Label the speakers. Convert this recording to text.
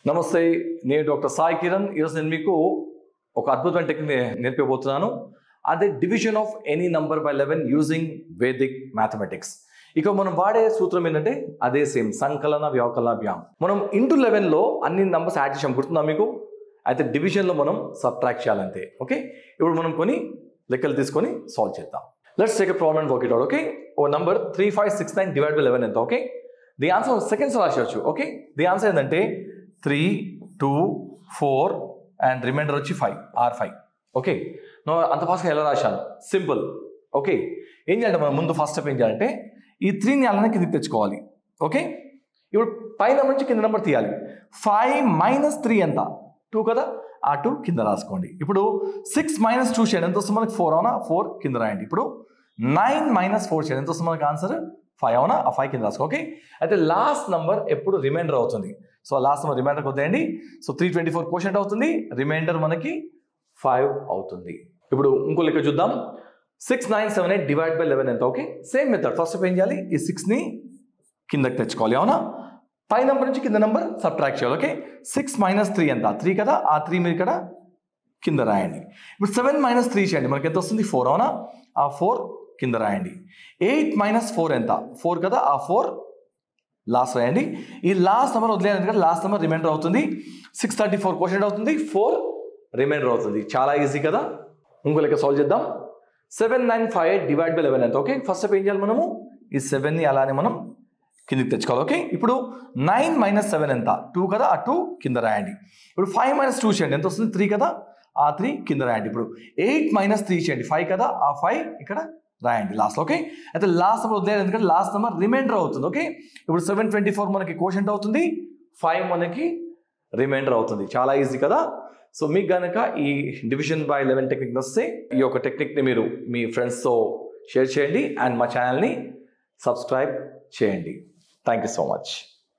Speaker 1: నమస్తే, నేను డాక్టర్ సాయి కిరణ్. ఈరోజు నేను మీకు ఒక అద్భుతమైన టెక్నిక్ నేర్పిపోతున్నాను. అదే division of any number by 11 using Vedic mathematics. ఇక మనం వాడే సూత్రం ఏంటంటే అదే సేమ్ సంకలన వ్యవకలన వ్యామ్. మనం ఇంటూ 11లో అన్ని నంబర్స్ యాడ్ చేసాం, గుర్తుందా మీకు? అయితే డివిజన్లో మనం సబ్ట్రాక్ట్ చేయాలంతే. ఓకే, ఇప్పుడు మనం కొన్ని లెక్కలు తీసుకొని సాల్వ్ చేద్దాం. Let's take a problem and work it out. Okay, ఓ నంబర్ 3569 డివైడ్ బై 11 ఎంత? ఓకే, ది ఆన్సర్ సెకండ్స్ రాసేయచ్చు. ఓకే, ది ఆన్సర్ ఏంటంటే 3, 2, 4 అండ్ రిమైండర్ వచ్చి 5 R5. ఓకే, అంత ఫాస్ట్గా ఎలా రాశాను? సింపుల్. ఓకే, ఏం చేయాలంటే మనం ముందు ఫస్ట్ స్టెప్ ఏం చేయాలంటే ఈ 3ని అలానే కిందకి తెచ్చుకోవాలి. ఓకే, ఇప్పుడు పై నెంబర్ నుంచి కింద నెంబర్ తీయాలి. 5 - 3 ఎంత? 2 కదా, ఆ 2 కింద రాసుకోండి. ఇప్పుడు 6 - 2 చేయండి, ఎంత వస్తుంది మనకి? 4 అవునా? 4 కింద రాయండి. ఇప్పుడు 9 - 4 చేయండి, ఎంత వస్తుంది మనకి? ఆన్సర్ 5 అవునా? ఆ 5 కింద రాసుకో. ఓకే, అయితే లాస్ట్ నెంబర్ ఎప్పుడు రిమైండర్ అవుతుంది. సో లాస్ట్ నెంబర్ రిమైండర్కి వద్దండి. సో 324 క్వశ్చన్ అవుతుంది, రిమైండర్ మనకి 5 అవుతుంది. ఇప్పుడు ఇంకో లెక్క చూద్దాం. 6978 డివైడ్ బై 11 ఎంత? Okay, same method. ఫస్ట్ ఏం చేయాలి? ఈ 6ని కిందకి తెచ్చుకోవాలి, అవునా? పై నెంబర్ నుంచి కింద నెంబర్ సబ్ట్రాక్ట్ చేయాలి. ఓకే, 6 - 3 ఎంత? 3 కదా, ఆ 3 మీరు ఇక్కడ కింద రాయండి. ఇప్పుడు 7 - 3 చేయండి, మనకి ఎంత వస్తుంది? 4 అవునా? ఆ 4 కింద రాయండి. 8 - 4 ఎంత? 4 కదా, ఆ 4 లాస్ట్ రాయండి. ఈ లాస్ట్ నెంబర్ వదిలేయండి, ఎందుకంటే లాస్ట్ నెంబర్ రిమైండర్ అవుతుంది. 634 క్వశ్చన్ అవుతుంది, 4 రిమైండర్ అవుతుంది. చాలా ఈజీ కదా. ఇంకో లెక్క సాల్వ్ చేద్దాం. 7958 డివైడ్ బై 11 ఎంత? ఓకే, ఫస్ట్ స్టెప్ ఏం చేయాలి? మనము ఈ 7ని అలానే మనం కిందకి తెచ్చుకోవాలి. ఓకే, ఇప్పుడు 9 - 7 ఎంత? 2 కదా, ఆ 2 కింద రాయండి. ఇప్పుడు 5 - 2 చేయండి, ఎంత వస్తుంది? 3 కదా, ఆ 3 కింద రాయండి. ఇప్పుడు 8 - 3 చేయండి, 5 కదా, ఆ 5 ఇక్కడ రాయండి లాస్ట్. ఓకే, అయితే లాస్ట్ నెంబర్ వదిలేదు, ఎందుకంటే లాస్ట్ నెంబర్ రిమైండర్ అవుతుంది. ఓకే, ఇప్పుడు 724 మనకి క్వోషంట్ అవుతుంది, 5 మనకి రిమైండర్ అవుతుంది. చాలా ఈజీ కదా. సో మీకు కనుక ఈ డివిజన్ బై 11 టెక్నిక్ వస్తే ఈ యొక్క టెక్నిక్ని మీరు మీ ఫ్రెండ్స్తో షేర్ చేయండి అండ్ మా ఛానల్ని సబ్స్క్రైబ్ చేయండి. Thank you so much.